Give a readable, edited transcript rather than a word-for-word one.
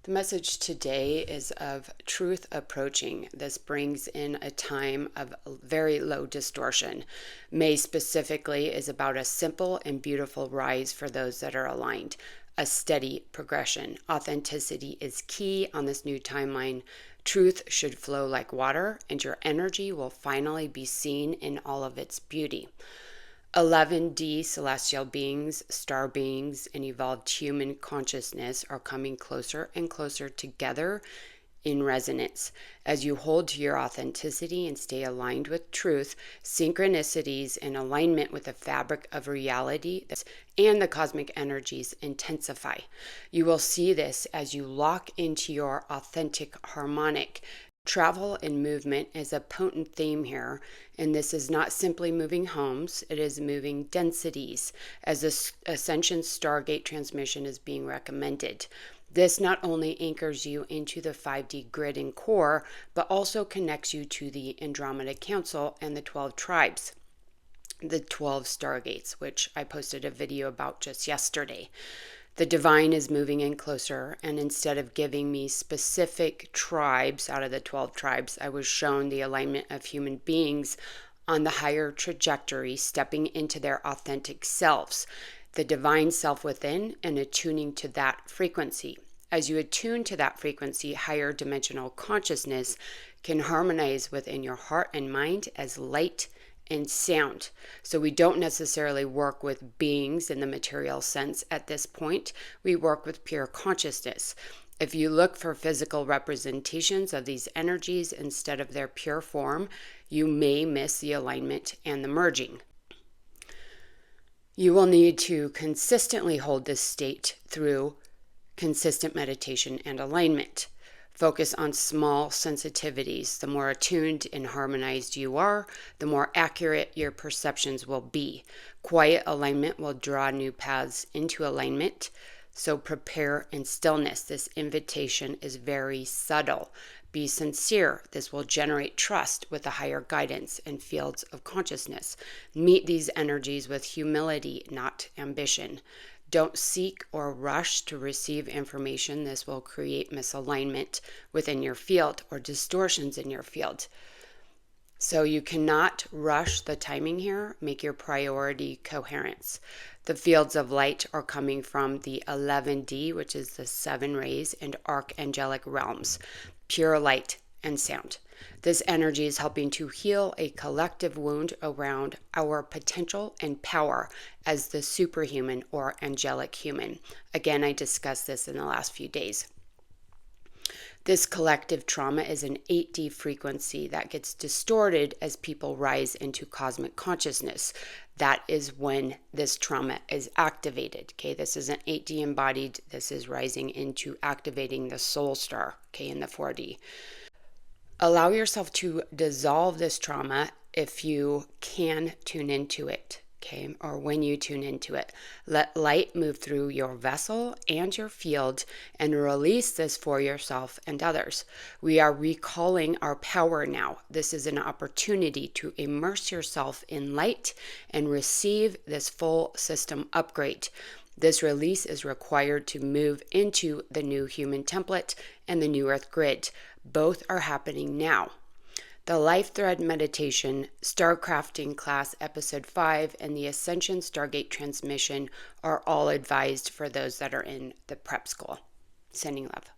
The message today is of truth approaching. This brings in a time of very low distortion. May specifically is about a simple and beautiful rise for those that are aligned, a steady progression. Authenticity is key on this new timeline. Truth should flow like water, and your energy will finally be seen in all of its beauty. 11D celestial beings, star beings, and evolved human consciousness are coming closer and closer together in resonance. As you hold to your authenticity and stay aligned with truth, synchronicities and alignment with the fabric of reality and the cosmic energies intensify. You will see this as you lock into your authentic harmonic. Travel and movement is a potent theme here, and this is not simply moving homes, it is moving densities, as this Ascension Stargate transmission is being recommended. This not only anchors you into the 5D grid and core, but also connects you to the Andromeda Council and the 12 tribes, the 12 Stargates, which I posted a video about just yesterday. The divine is moving in closer, and instead of giving me specific tribes out of the 12 tribes, I was shown the alignment of human beings on the higher trajectory, stepping into their authentic selves, the divine self within, and attuning to that frequency. As you attune to that frequency, higher dimensional consciousness can harmonize within your heart and mind as light and sound. So we don't necessarily work with beings in the material sense at this point. We work with pure consciousness. If you look for physical representations of these energies instead of their pure form, you may miss the alignment and the merging. You will need to consistently hold this state through consistent meditation and alignment. Focus on small sensitivities. The more attuned and harmonized you are, the more accurate your perceptions will be. Quiet alignment will draw new paths into alignment. So prepare in stillness. This invitation is very subtle. Be sincere. This will generate trust with the higher guidance and fields of consciousness. Meet these energies with humility, not ambition. Don't seek or rush to receive information. This will create misalignment within your field or distortions in your field. So you cannot rush the timing here. Make your priority coherence. The fields of light are coming from the 11D, which is the 7 rays, and archangelic realms, pure light and sound. This energy is helping to heal a collective wound around our potential and power as the superhuman or angelic human. Again, I discussed this in the last few days. This collective trauma is an 8D frequency that gets distorted as people rise into cosmic consciousness. That is when this trauma is activated. Okay, this isn't 8D embodied. This is rising into activating the soul star, okay, in the 4D. Allow yourself to dissolve this trauma if you can tune into it, okay, or when you tune into it. Let light move through your vessel and your field and release this for yourself and others. We are recalling our power now. This is an opportunity to immerse yourself in light and receive this full system upgrade. This release is required to move into the new human template and the new earth grid. Both are happening now. The Life Thread Meditation, Star Crafting Class Episode 5, and the Ascension Stargate Transmission are all advised for those that are in the prep school. Sending love.